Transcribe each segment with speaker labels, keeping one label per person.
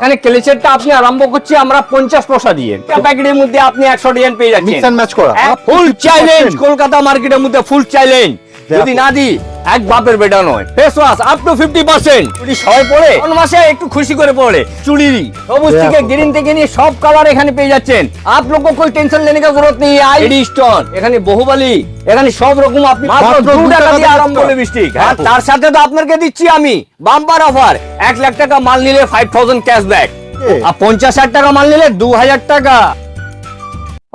Speaker 1: এখানে ক্লেচারটা আপনি আরম্ভ করছি আমরা 50 পয়সা দিয়ে, প্যাকেটের মধ্যে আপনি 100 ডিজাইন পেয়ে যাচ্ছেন,
Speaker 2: মিক্স এন্ড ম্যাচ করা
Speaker 1: ফুল চ্যালেঞ্জ। কলকাতা মার্কেটের মধ্যে ফুল চ্যালেঞ্জ, যদি না দি এক বাপের বেটা নয়। Face wash up to 50%। যদি সবাই পড়ে কোন মাসে একটু খুশি করে পড়ে, চুড়ি সবুজ থেকে গ্রিন থেকে নিয়ে সব কালার এখানে পেয়ে যাচ্ছেন। आप लोग को कोई टेंशन लेने का जरूरत नहीं है। आईडी स्टोन এখানে বহুবালি, এখানে সব রকম আপনি মাত্র 2 টাকা দিয়ে আরম্ভ করে লিপস্টিক। আর তার সাথে তো আপনাকে দিচ্ছি আমি বাম্পার অফার, 1 লাখ টাকা মাল নিলে 5000 ক্যাশব্যাক, আর 50,000 টাকা মাল নিলে 2000 টাকা।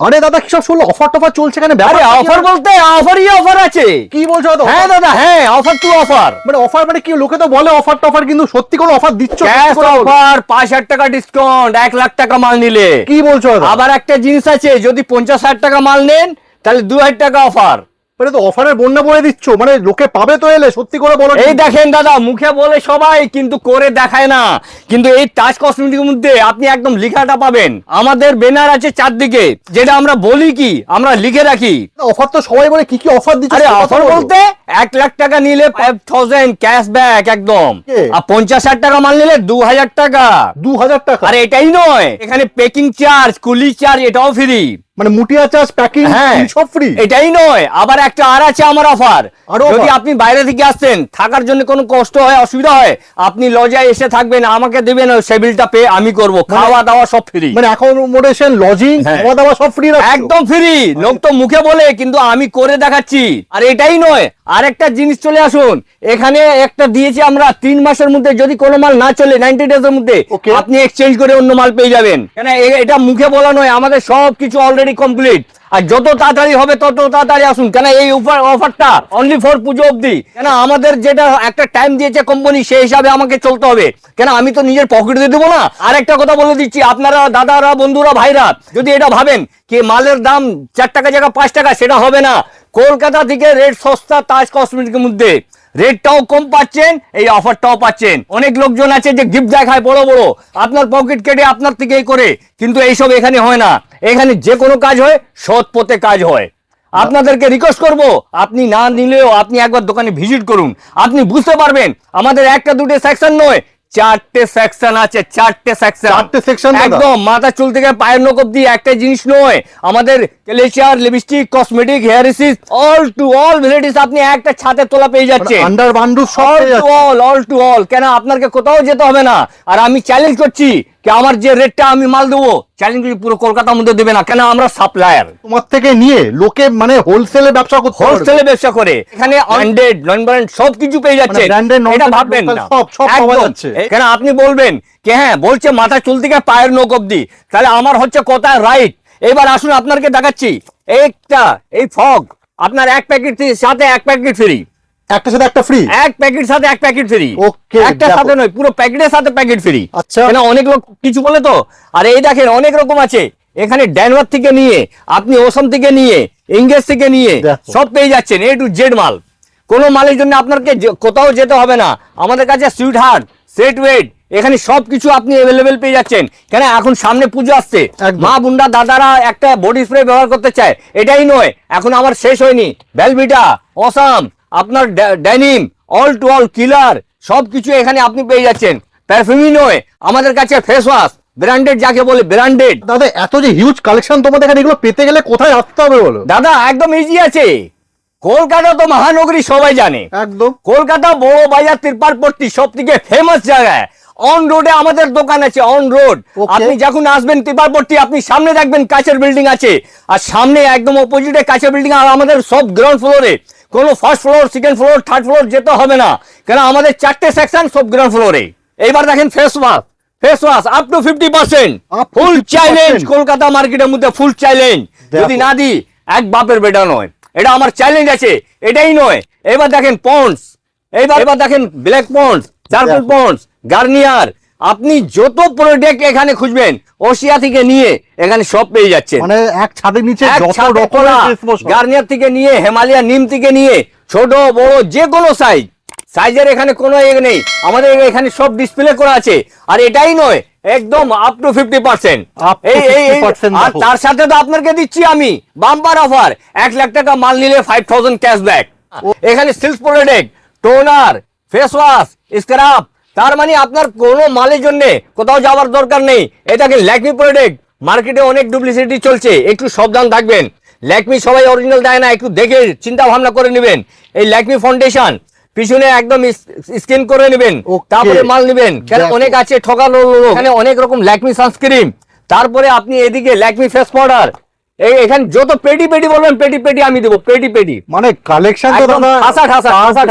Speaker 2: আরে দাদা কি সব শুনলো অফার টফার চলছে এখানে?
Speaker 1: আরে অফার বলতে অফারই অফার আছে।
Speaker 2: কি বলছো দাদা?
Speaker 1: হ্যাঁ দাদা, হ্যাঁ অফার টু অফার।
Speaker 2: মানে অফার মানে কি? লোকে তো বলে অফার টফার, কিন্তু সত্যি কোনো অফার দিচ্ছ?
Speaker 1: ক্যাশ অফার, 5000 টাকা ডিসকাউন্ট 1 লাখ টাকা মাল নিলে।
Speaker 2: কি বলছো দাদা?
Speaker 1: আবার একটা জিনিস আছে, যদি 50,000 টাকা মাল নেন তাহলে 2000 টাকা অফার।
Speaker 2: মানে তো অফারের বন্যা বলে দিচ্ছ, মানে লোকে পাবে তো এলে, সত্যি করে বলো।
Speaker 1: এই দেখেন দাদা, মুখে বলে সবাই কিন্তু করে দেখায় না। কিন্তু এই টাচ কসমেটিকের মধ্যে আপনি একদম লেখাটা পাবেন, আমাদের ব্যানার আছে চারদিকে, যেটা আমরা বলি কি আমরা লিখে রাখি।
Speaker 2: অফার তো সবাই বলে, কি কি অফার দিচ্ছ?
Speaker 1: আরে অফার বলতে 1 লাখ টাকা নিলে 5000 ক্যাশব্যাক একদম, আর 50,000 টাকা মাল নিলে 2000 টাকা।
Speaker 2: 2000 টাকা?
Speaker 1: আরে এটাই নয়, এখানে প্যাকিং চার্জ, কুলি চার্জ এটাও ফ্রি,
Speaker 2: মানে মুটিয়া চার্জ, প্যাকিং সব ফ্রি।
Speaker 1: এটাই নয়, আবার একটা আর আছে আমার অফার। যদি আপনি বাইরে থেকে আসছেন, থাকার জন্য কোনো কষ্ট হয়, অসুবিধা হয়, আপনি লজায় এসে থাকবেন, আমাকে দেবেন, সেই বিলটা পে আমি করব, খাওয়া দাওয়া সব ফ্রি।
Speaker 2: মানে অ্যাকোমোডেশন, লজিং, খাওয়া দাওয়া সব ফ্রি,
Speaker 1: একদম ফ্রি। লোক তো মুখে বলে, কিন্তু আমি করে দেখাচ্ছি। আর এটাই নয়, আরেকটা জিনিস চলে আসুন, এখানে একটা দিয়েছি আমরা 3 মাসের মধ্যে যদি কোনো মাল না চলে 90 ডেজ এর মধ্যে আপনি এক্সচেঞ্জ করে অন্য মাল পেয়ে যাবেন। কেন এটা মুখে বলা নয়, আমাদের সব কিছু অলরেডি কমপ্লিট। আর যত তাড়াতাড়ি হবে তত তাড়াতাড়ি আসুন, কেন এই অফারটা অনলি ফর পুজো অবধি। কেন আমাদের যেটা একটা টাইম দিয়েছে কোম্পানি, সেই হিসাবে আমাকে চলতে হবে। কেন আমি তো নিজের পকেট দিয়ে দেবো না। আর একটা কথা বলে দিচ্ছি, আপনারা দাদারা, বন্ধুরা, ভাইরা, যদি এটা ভাবেন কি মালের দাম 4 টাকা জায়গা 5 টাকা, সেটা হবে না। কলকাতা থেকে রেট সস্তা, তাজ কসমেটিকের মধ্যে রেটটাও কম পাচ্ছেন, এই অফারটাও পাচ্ছেন। অনেক লোকজন আছে যে গিফট দেখায় বড় বড়, আপনার পকেট কেটে আপনার থেকেই করে, কিন্তু এইসব এখানে হয় না। এখানে যে কোনো কাজ হয় সৎ পথে কাজ হয়। আপনাদেরকে রিকোয়েস্ট করব, আপনি না নিলেও আপনি একবার দোকানে ভিজিট করুন, আপনি বুঝতে পারবেন। আমাদের একটা দুটো সেকশন নয়, 4টে সেকশন আছে, 4টে সেকশন একদম মাথা চুল থেকে পায়ের নখ অবধি। একটা জিনিস নয়, আমাদের clutcher, lipstick, cosmetic, hair accessories, all to all varieties আপনি একটা ছাতে তোলা পেয়ে যাচ্ছেন।
Speaker 2: আন্ডার বান্ডু সব
Speaker 1: অল টু অল। কেন আপনাকে কোথাও যেতে হবে না। আর আমি চ্যালেঞ্জ করছি কি আমার যে রেটটা আমি মাল দেবো, চ্যালেঞ্জ করছি পুরো কলকাতার মধ্যে দেবে না। কেন আমরা সাপ্লায়ার।
Speaker 2: তোমার থেকে নিয়ে লোকে মানে হোলসেলে ব্যবসা করতে,
Speaker 1: হোলসেলে ব্যবসা করে, এখানে ব্র্যান্ডেড, নন ব্র্যান্ড সবকিছু পেয়ে যাচ্ছে। এটা ভাববেন না,
Speaker 2: সব পাওয়া যাচ্ছে।
Speaker 1: কেন আপনি বলবেন কি হ্যাঁ বলছে মাথা চুল থেকে পায়ের নখ অবধি, তাহলে আমার হচ্ছে কথা রাইট। এবার আসুন আপনাকে দেখাচ্ছি একটা এই ফগ, আপনার এক প্যাকেট সাথে এক প্যাকেট ফ্রি,
Speaker 2: একটা সাথে একটা ফ্রি,
Speaker 1: এক প্যাকেট সাথে এক প্যাকেট ফ্রি।
Speaker 2: ওকে,
Speaker 1: একটা সাথে নয়, পুরো প্যাকেটের সাথে প্যাকেট ফ্রি।
Speaker 2: আচ্ছা,
Speaker 1: কেন অনেক লোক কিছু বলে তো। আর এই দেখেন অনেক রকম আছে, এখানে ড্যানওয়ার থেকে নিয়ে আপনি ওসম থেকে নিয়ে ইংরেজ থেকে নিয়ে সব পেয়ে যাচ্ছেন, এ টু জেড মাল। কোনো মালের জন্য আপনাকে কোথাও যেতে হবে না। আমাদের কাছে সুইট হার্ট, সেট ওয়েট, এখানে সবকিছু আপনি অ্যাভেলেবেল পেয়ে যাচ্ছেন। কেন এখন সামনে পুজো আসছে, মা বুন্ডা দাদারা একটা বডি স্প্রে ব্যবহার করতে চায়। এটাই নয়, এখন আমার শেষ হয়নি, ভেলভিটা, অসাম, আপনার ড্যানিম, অল টু অল কিলার, সবকিছু এখানে আপনি পেয়ে যাচ্ছেন। পারফিউমই নয়, আমাদের কাছে ফেস ওয়াশ ব্র্যান্ডেড, যাকে বলে ব্র্যান্ডেড।
Speaker 2: দাদা এত যে হিউজ কালেকশন তোমাদের এখানে, এগুলো পেতে গেলে কোথায় আসতে হবে বলো?
Speaker 1: দাদা একদম ইজি আছে। কলকাতা তো মহানগরী সবাই জানে,
Speaker 2: একদম
Speaker 1: কলকাতা বড় বাজার, তিরপালপট্টি সব থেকে ফেমাস জায়গায়। অন রোডে আমাদের দোকান আছে, অন রোড। আপনি যখন আসবেন তিরপালপট্টি, আপনি সামনে দেখবেন কাঁচের বিল্ডিং আছে, আর সামনে একদম অপোজিটে কাঁচের বিল্ডিং। আর আমাদের সব গ্রাউন্ড ফ্লোরে, কোনো first floor, second floor, third floor যেতে হবে না। কেন আমাদের 4টে সেকশন সব গ্রাউন্ড ফ্লোরে। এইবার দেখেন face wash up to 50%, full challenge. Kolkata মার্কেটের মধ্যে ফুল চ্যালেঞ্জ, যদি না দি এক বাপের বেটা নয়। এটা আমার চ্যালেঞ্জ আছে, এটাই নয়। এবার দেখেন পন্ডস, এবার দেখেন black Pond's, charcoal Pond's, Garnier. আপনি যত প্রোডাক্ট এখানে খুঁজবেন, ওশিয়া থেকে নিয়ে এখানে সব পেয়ে যাচ্ছেন।
Speaker 2: মানে এক ছাদের নিচে যত রকমের
Speaker 1: গার্নিয়ার থেকে নিয়ে, হিমালয়া নিম থেকে নিয়ে, ছোট বড় যে কোনো সাইজের এখানে কোনো নেই। আমাদের এখানে সব ডিসপ্লে করা আছে। আর এটাই নয়, একদম আপ টু 50%। আর তার সাথে তো আপনাকে দিচ্ছি আমি বাম্পার অফার, 1 লাখ টাকা মাল নিলে 5000 ক্যাশব্যাক। এখানে silk product, toner, face wash, scrub, তার মানে আপনার কোনো মালের জন্য কোথাও যাওয়ার দরকার নেই। এটাকে ল্যাকমি প্রোডাক্ট, মার্কেটে অনেক ডুপ্লিসিটি চলছে, একটু সাবধান থাকবেন। ল্যাকমি সবাই অরিজিনাল দেয় না, একটু দেখে চিন্তা ভাবনা করে নেবেন। এই ল্যাকমি ফাউন্ডেশন পিছনে একদম স্ক্যান করে নেবেন, তারপরে মাল নেবেন। কেন অনেক আছে ঠকানো লোক, এখানে অনেক রকম ল্যাকমি সানস্ক্রিন, তারপরে আপনি এদিকে ল্যাকমি ফেস পাউডার। এখানে যত পেটি পেটি বলবেন পেটি পেটি আমি দেবো, পেটি পেটি
Speaker 2: মানে কালেকশন তো
Speaker 1: একদম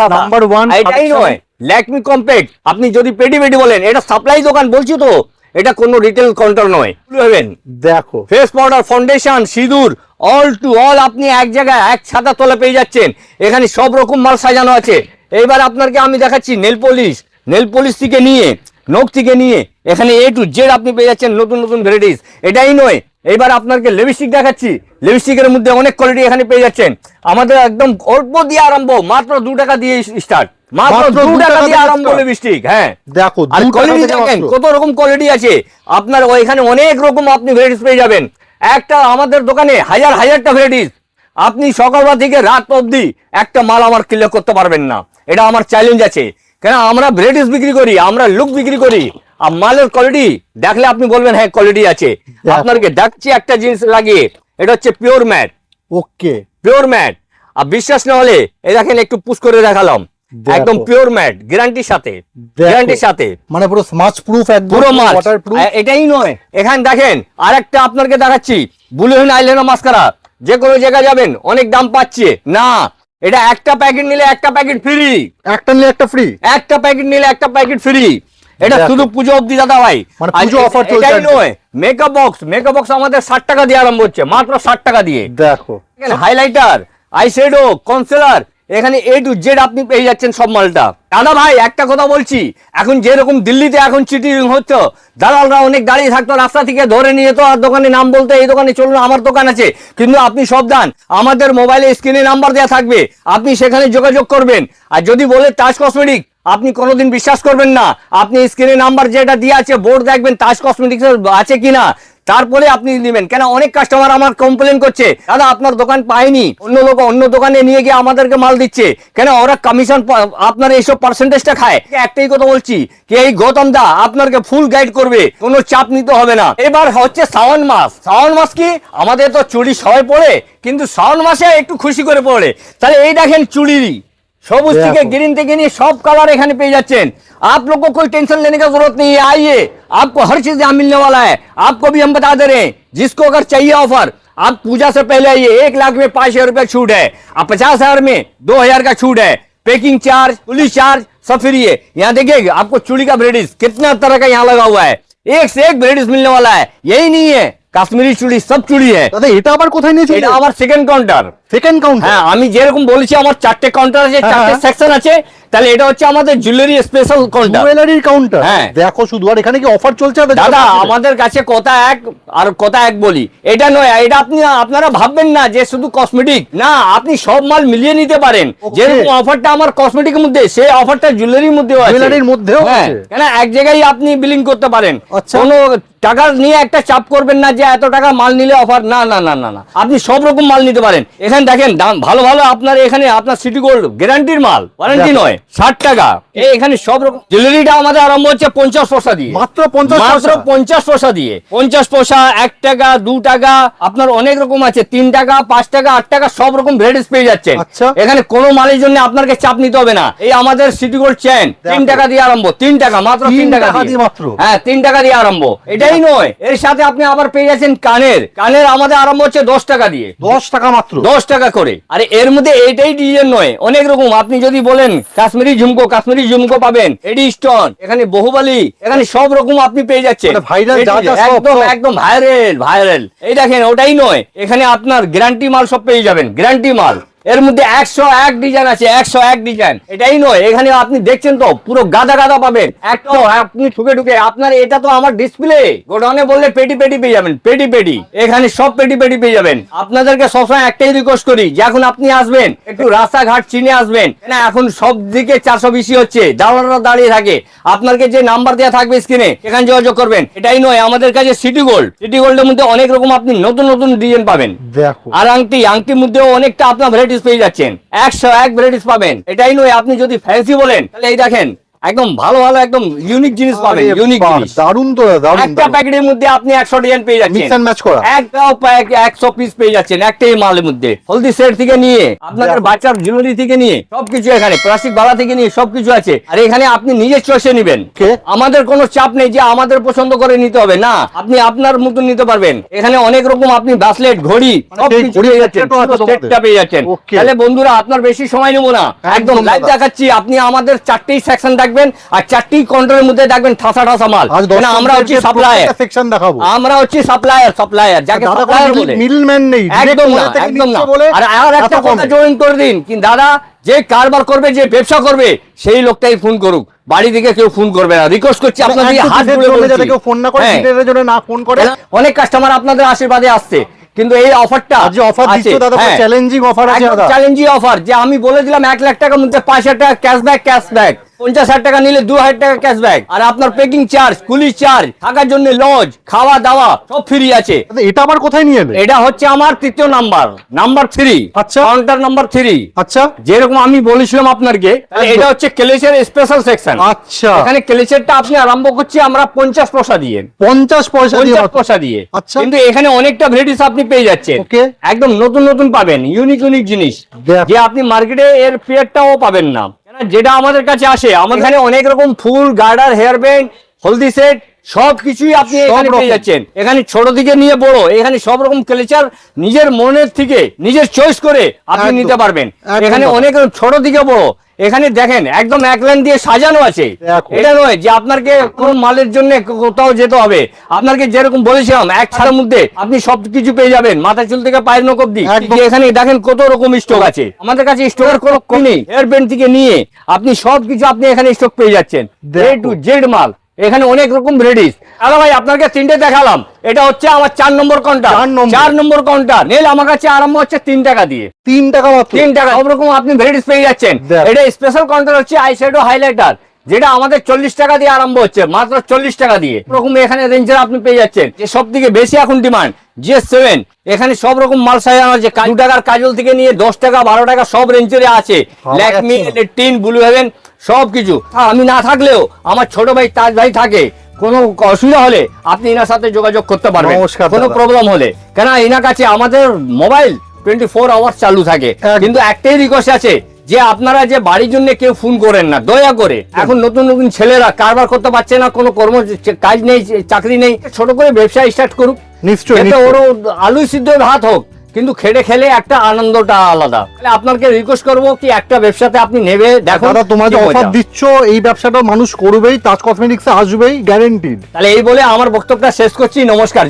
Speaker 2: দাদা নাম্বার 1।
Speaker 1: এটাই নয়, ল্যাকমি কম্প্যাক্ট। আপনি যদি পেটি পেটি বলেন, এটা সাপ্লাই দোকান বলছি তো, এটা কোনো রিটেল কাউন্টার নয়।
Speaker 2: দেখো
Speaker 1: ফেস পাউডার, ফাউন্ডেশন, সিঁদুর, অল টু অল আপনি এক জায়গায় এক ছাতা তলে পেয়ে যাচ্ছেন। এখানে সব রকম মাল সাজানো আছে। এইবার আপনাকে আমি দেখাচ্ছি নেল পলিশ। নেল পলিশ থেকে নিয়ে নখ থেকে নিয়ে এখানে এ টু জেড আপনি পেয়ে যাচ্ছেন নতুন নতুন ভ্যারাইটিস। এটাই নয়, এবার আপনাকে লিপস্টিক দেখাচ্ছি। লিপস্টিকের মধ্যে অনেক কোয়ালিটি এখানে পেয়ে যাচ্ছেন। আমাদের একদম অল্প দিয়ে আরম্ভ, মাত্র 2 টাকা দিয়ে স্টার্ট, মাত্র 2 টাকা দিয়ে আরম্ভ লিপস্টিক। হ্যাঁ
Speaker 2: দেখো
Speaker 1: আর কোয়ালিটি দেখেন কত রকম কোয়ালিটি আছে আপনার। ওইখানে অনেক রকম আপনি ভ্যারাইটিস পেয়ে যাবেন। একটা আমাদের দোকানে হাজার হাজারটা ভ্যারাইটিস। আপনি সকালবেলা থেকে রাত অবধি একটা মাল আমার ক্লিয়ার করতে পারবেন না, এটা আমার চ্যালেঞ্জ আছে। কেন আমরা ভ্যারাইটিস বিক্রি করি, আমরা লুক বিক্রি করি, আর মালের কোয়ালিটি দেখলে আপনি বলবেন হ্যাঁ কোয়ালিটি আছে। আপনাকে ডাকছি একটা জিনিস লাগিয়ে, এটা হচ্ছে পিওর ম্যাট।
Speaker 2: ওকে,
Speaker 1: পিওর ম্যাট। আর বিশ্বাস না হলে এই দেখেন একটু পুশ করে দেখালাম, একদম পিওর ম্যাট, গ্যারান্টির সাথে, গ্যারান্টির সাথে,
Speaker 2: মানে পুরো স্মাচ প্রুফ, একদম
Speaker 1: পুরো মাল
Speaker 2: ওয়াটারপ্রুফ।
Speaker 1: এটাই নয়, এখানে দেখেন আরেকটা আপনাকে দেখাচ্ছি, ব্লু হেন আইলাইনার মাস্কারা। যে কোনো জায়গায় যাবেন অনেক দাম পাচ্ছে না, এটা একটা প্যাকেট নিলে একটা প্যাকেট ফ্রি,
Speaker 2: একটা নিলে একটা ফ্রি,
Speaker 1: একটা প্যাকেট নিলে একটা প্যাকেট ফ্রি। এটা শুধু পুজো অবধি দাদা ভাই,
Speaker 2: মানে পুজো অফার চলছে।
Speaker 1: এটাই নয়, মেকআপ বক্স, মেকআপ বক্স আমাদের 60 টাকা দিয়ে আরম্ভ হচ্ছে, মাত্র 60 টাকা দিয়ে।
Speaker 2: দেখো
Speaker 1: হাইলাইটার, আইশ্যাডো, কনসিলার, এখানে এ টু জেড আপনি পেয়ে যাচ্ছেন সব মালটা। দাদা ভাই একটা কথা বলছি, এখন যেরকম দিল্লিতে এখন চিটিং হচ্ছে, দালালরা অনেক দাঁড়িয়ে থাকতো, রাস্তা থেকে ধরে নিয়ে যেত, আর দোকানে নাম বলতে এই দোকানে চলুন আমার দোকান আছে। কিন্তু আপনি সাবধান, আমাদের মোবাইলে স্ক্রিনে নাম্বার দেওয়া থাকবে, আপনি সেখানে যোগাযোগ করবেন। আর যদি বলে তাজ কসমেটিক, আপনি কোনোদিন বিশ্বাস করবেন না। আপনি স্ক্রিনে নাম্বার যেটা দিয়ে আছে বোর্ড দেখবেন তাজ কসমেটিক্স আছে কিনা, তারপরে আপনি নেবেন। কেন অনেক কাস্টমার আমার কমপ্লেন করছে, দাদা আপনার দোকান পাইনি, অন্য লোক অন্য দোকানে নিয়ে গিয়ে আমাদেরকে মাল দিচ্ছে। কেন ওরা কমিশন আপনার এইসব পার্সেন্টেজটা খায়। একটাই কথা বলছি কি, এই গৌতম দা আপনাকে ফুল গাইড করবে, কোনো চাপ নিতে হবে না। এবার হচ্ছে শ্রাবণ মাস। শ্রাবণ মাস কি আমাদের তো চুড়ি সবাই পড়ে, কিন্তু শ্রাবণ মাসে একটু খুশি করে পড়ে। তাহলে এই দেখেন চুড়ি, সবুজ থেকে গ্রিন থেকে নিয়ে सब कलर এখানে পেয়ে যাচ্ছেন। आप लोग को कोई टेंशन लेने का जरूरत नहीं है, आइए आपको हर चीज यहाँ मिलने वाला है। आपको भी हम बता दे रहे हैं, जिसको अगर चाहिए ऑफर, आप पूजा से पहले आइए। 1 लाख में 5,000 रुपया छूट है, अब 50,000 में 2,000 का छूट है, पैकिंग चार्ज, पुलिस चार्ज सब फ्री है। यहाँ देखिए आपको चूड़ी का ब्रेडिस कितना तरह का यहाँ लगा हुआ है, एक से एक ब्रेडिस मिलने वाला है। यही नहीं है, কাশ্মীরি চুড়ি সব চুড়ি है।
Speaker 2: দাদা এটা আবার কোথায় নিয়েছো?
Speaker 1: এটা আমার সেকেন্ড কাউন্টার।
Speaker 2: Second counter?
Speaker 1: হ্যাঁ, আমি যেরকম বলেছি আমার 4টে কাউন্টার আছে, 4টে সেকশন আছে, তাহলে এটা হচ্ছে আমাদের জুয়েলারি স্পেশাল কাউন্টার,
Speaker 2: জুয়েলারির কাউন্টার।
Speaker 1: হ্যাঁ
Speaker 2: দেখো শুধু, আর এখানে কি অফার চলছে?
Speaker 1: দাদা আমাদের কাছে কথা এক আর কথা এক বলি, এটা নয়, এটা আপনি আপনারা ভাববেন না যে শুধু কসমেটিক না, আপনি সব মাল মিলিয়ে নিতে পারেন। যেরকম অফারটা আমার কসমেটিকের মধ্যে, সেই অফারটা জুয়েলারির মধ্যেও আছে।
Speaker 2: জুয়েলারির মধ্যেও
Speaker 1: হ্যাঁ,
Speaker 2: আছে।
Speaker 1: কেন এক জায়গায় আপনি বিলিং করতে পারেন।
Speaker 2: আচ্ছা।
Speaker 1: কোনো টাকা নিয়ে একটা চাপ করবেন না যে এত টাকা মাল নিলে অফার, না না না না না, আপনি সব রকম মাল নিতে পারেন। এখানে দেখেন দাম ভালো ভালো, আপনার এখানে আপনার সিটি গোল্ড গ্যারান্টির মাল, ওয়ারেন্টি নয়, 60 টাকা। এখানে সব রকম জুয়েলারিটা আমাদের আরম্ভ হচ্ছে 50 পয়সা দিয়ে,
Speaker 2: মাত্র 50
Speaker 1: মাত্র 50 পয়সা দিয়ে। 50 পয়সা, 1 টাকা, 2 টাকা, আপনার অনেক রকম আছে, 3 টাকা, 5 টাকা, 8 টাকা, সব রকম ভ্যারাইটিস পেয়ে যাচ্ছেন।
Speaker 2: আচ্ছা।
Speaker 1: এখানে কোনো মালের জন্য আপনাকে চাপ নিতে হবে না। এই আমাদের সিটি গোল্ড চেন 3 টাকা দিয়ে আরম্ভ, 3 টাকা, মাত্র 3 টাকা দিয়ে
Speaker 2: মাত্র।
Speaker 1: হ্যাঁ, 3 টাকা দিয়ে আরম্ভ। এটাই নয়, এর সাথে আপনি আবার পেয়ে যাচ্ছেন কানের। কানের আমাদের আরম্ভ হচ্ছে 10 টাকা দিয়ে,
Speaker 2: 10 টাকা মাত্র,
Speaker 1: 10 টাকা করে। আরে এর মধ্যে এইটাই ডিজাইন নয়, অনেক রকম। আপনি যদি বলেন কাশ্মীরি ঝুমকো, কাশ্মীরি ঝুমকো পাবেন, এডি স্টোন, এখানে বহুবালি, এখানে সব রকম আপনি পেয়ে যাচ্ছেন।
Speaker 2: ভাইরাল যা যা সব
Speaker 1: একদম একদম ভাইরাল ভাইরাল। এই দেখেন ওটাই নয়, এখানে আপনার গ্যারান্টি মাল সব পেয়ে যাবেন, গ্যারান্টি মাল। এর মধ্যে 101 ডিজাইন আছে, 101 ডিজাইন। এটাই নয়, এখানে আপনি দেখছেন তো পুরো গাদা গাদা পাবেন। একদম আপনি ঠুকে ঠুকে, আপনার এটা তো আমার ডিসপ্লে, গোডাউনে বললে পেটি পেটি পেয়ে যাবেন, পেটি পেটি। এখানে সব পেটি পেটি পেয়ে যাবেন। আপনাদেরকে সবসময় একটাই রিকোয়েস্ট করি যে এখন আপনি আসবেন একটু রাস্তাঘাট চিনে আসবেন, না এখন সব দিকে 420 হচ্ছে, দালালরা দাঁড়িয়ে থাকে। আপনাকে যে নাম্বার দেওয়া থাকবে স্ক্রিনে, এখানে যোগাযোগ করবেন। এটাই নয়, আমাদের কাছে সিটি গোল্ড, সিটি গোল্ডের মধ্যে অনেক রকম আপনি নতুন নতুন ডিজাইন পাবেন।
Speaker 2: দেখো
Speaker 1: আর আংটি, আংটির মধ্যেও অনেকটা আপনার ভ্যারাইটিস পেয়ে যাচ্ছেন, 101 ভ্যারাইটিস পাবেন। এটাই নয়, আপনি যদি ফ্যান্সি বলেন তাহলে এই দেখেন একদম ভালো ভালো একদম ইউনিক জিনিস পাবেন, ইউনিক জিনিস।
Speaker 2: দারুন তো, দারুন।
Speaker 1: একটা প্যাকেটের মধ্যে আপনি 100 ডিজাইন পেয়ে যাচ্ছেন,
Speaker 2: মিক্স এন্ড ম্যাচ করা,
Speaker 1: একটাও 100 পিস পেয়ে যাচ্ছেন একটাই মালের মধ্যে। হলদি সেট থেকে নিয়ে আপনাদের বাচ্চার জুয়েলারি থেকে নিয়ে সবকিছু এখানে, প্লাস্টিক বালা থেকে নিয়ে সবকিছু আছে। আর এখানে আপনি নিজের চয়েসে নেবেন, আমাদের কোনো চাপ নেই যে আমাদের পছন্দ করে নিতে হবে, না, আপনি আপনার মতন নিতে পারবেন। এখানে অনেক রকম আপনি ব্রাসলেট, ঘড়ি সবকিছু পেয়ে যাচ্ছেন, সেটটা পেয়ে যাচ্ছেন। তাহলে বন্ধুরা আপনার বেশি সময় নেবো না, একদম লাইভ দেখাচ্ছি। আপনি আমাদের 4টি সেকশন দেখবেন আর 4টি কাউন্টারের মধ্যে দেখবেন ঠাসা ঠাসা মাল। আমরা হচ্ছে সাপ্লায়ার,
Speaker 2: সেকশন দেখাবো,
Speaker 1: আমরা হচ্ছে সাপ্লায়ার যাকে সাপ্লায়ার বলে,
Speaker 2: মিডলম্যান নেই,
Speaker 1: একদম না, একদম না। আর একটা কথা জয়েন করে দিন কি দাদা, যে কারবার করবে, যে ব্যবসা করবে, সেই লোকটাই ফোন করুক, বাড়ি থেকে কেউ ফোন করবে না। রিকোয়েস্ট করছি আপনাদের হাত ধরে বলছি,
Speaker 2: কেউ ফোন না করে, ডিটেইলের জন্য না ফোন করে।
Speaker 1: অনেক কাস্টমার আপনাদের আশীর্বাদে আসছে, কিন্তু এই অফারটা
Speaker 2: যে অফার দিচ্ছ দাদা, চ্যালেঞ্জিং অফার আছে দাদা,
Speaker 1: চ্যালেঞ্জিং অফার, যে আমি বলে দিলাম 1 লাখ টাকার মধ্যে 5,000 টাকা ক্যাশব্যাক, 50,000 টাকা নিলে 2,000 টাকা ক্যাশব্যাক, আর আপনার পেকিং চার্জ, কুলি চার্জ, থাকার জন্য লজ, খাওয়া দাওয়া সব ফ্রি আছে।
Speaker 2: এটা আবার কোথায় নিয়ে এলে?
Speaker 1: এটা হচ্ছে আমার 3য় নাম্বার 3,
Speaker 2: আচ্ছা,
Speaker 1: কাউন্টার নাম্বার 3।
Speaker 2: আচ্ছা,
Speaker 1: যেরকম আমি বলেছিলাম আপনাকে, এটা হচ্ছে ক্লেচের স্পেশাল সেকশন।
Speaker 2: আচ্ছা,
Speaker 1: এখানে ক্লেচেরটা আপনি আরম্ভ করছি আমরা 50 পয়সা দিয়ে,
Speaker 2: 50 পয়সা
Speaker 1: দিয়ে।
Speaker 2: আচ্ছা,
Speaker 1: কিন্তু এখানে অনেকটা ভ্যারাইটিস আপনি পেয়ে যাচ্ছেন, একদম নতুন নতুন পাবেন, ইউনিক জিনিস, যে আপনি মার্কেটে এর পেয়ারটাও পাবেন না। যেটা আমাদের কাছে আসে, আমাদের এখানে অনেক রকম ফুল, গার্ডার, হেয়ার ব্যান্ড, হলদি সেট সবকিছুই আপনি এখানে পেয়ে যাচ্ছেন। এখানে ছোট থেকে নিয়ে বড়, এখানে সব রকম কালচার নিজের মনের থেকে নিজের চয়েস করে আপনি নিতে পারবেন। এখানে অনেক ছোট থেকে বড়, এখানে দেখেন একদম 1 লাইন দিয়ে সাজানো আছে। এটা নয় যে আপনাকে কোন মালের জন্য কোথাও যেতে হবে, আপনাকে যেরকম বলেছিলাম এক ছাড়ের মধ্যে আপনি সবকিছু পেয়ে যাবেন, মাথা চুল থেকে পায়ের নখ অবধি। এখানে দেখেন কত রকম স্টক আছে, আমাদের কাছে স্টকের কোনো কম নেই। হেয়ার ব্যান্ড থেকে নিয়ে আপনি সবকিছু আপনি এখানে স্টক পেয়ে যাচ্ছেন, A to Z মাল। এখানে অনেক রকম ভ্যারাইটিস। দাদা ভাই আপনাকে 3টে দেখালাম, এটা হচ্ছে আমার 4 নম্বর কাউন্টার। 4 নম্বর কাউন্টার নেল আমার কাছে আরম্ভ হচ্ছে 3 টাকা দিয়ে,
Speaker 2: 3 টাকা মাত্র,
Speaker 1: 3 টাকা। সব রকম আপনি ভ্যারাইটিস পেয়ে যাচ্ছেন। এটা স্পেশাল কাউন্টার হচ্ছে আই শ্যাডো হাইলাইটার, যেটা আমাদের 40 টাকা দিয়ে আরম্ভ হচ্ছে, মাত্র 40 টাকা দিয়ে। এরকম এখানে রেঞ্জের আপনি পেয়ে যাচ্ছেন। যে সব থেকে বেশি এখন ডিমান্ড GS7, এখানে সব রকম মাল সাজানো আছে, 2 টাকার কাজল থেকে নিয়ে 10 টাকা 12 টাকা সব রেঞ্জের আছে। ল্যাকমি, টিন, ব্লু হেভেন সবকিছু। আমি না থাকলেও আমার ছোট ভাই তাজ ভাই থাকে, কোনো অসুবিধা হলে আপনি এনার সাথে যোগাযোগ করতে পারবেন, কোনো প্রবলেম হলে। কেন এনার কাছে আমাদের মোবাইল 24 আওয়ার্স চালু থাকে। কিন্তু একটাই রিকোয়েস্ট আছে, যে আপনারা যে বাড়ির জন্য কেউ ফোন করেন না, দয়া করে। এখন নতুন নতুন ছেলেরা কারবার করতে পারছে না, কোনো কাজ নেই, চাকরি নেই, ছোট করে ব্যবসা স্টার্ট করুক।
Speaker 2: নিশ্চয়ই,
Speaker 1: ওর আলু সিদ্ধ ভাত হোক, কিন্তু খেটে খেলে একটা আনন্দটা আলাদা। তাহলে আপনাকে রিকোয়েস্ট করবো কি একটা ব্যবসাতে আপনি নেবে দেখো,
Speaker 2: দাদা তোমার যে অফার দিচ্ছ এই ব্যবসাটা মানুষ করবেই, তাজ কসমেটিক্সে আসবেই গ্যারান্টিড।
Speaker 1: তাহলে এই বলে আমার বক্তব্যটা শেষ করছি। নমস্কার।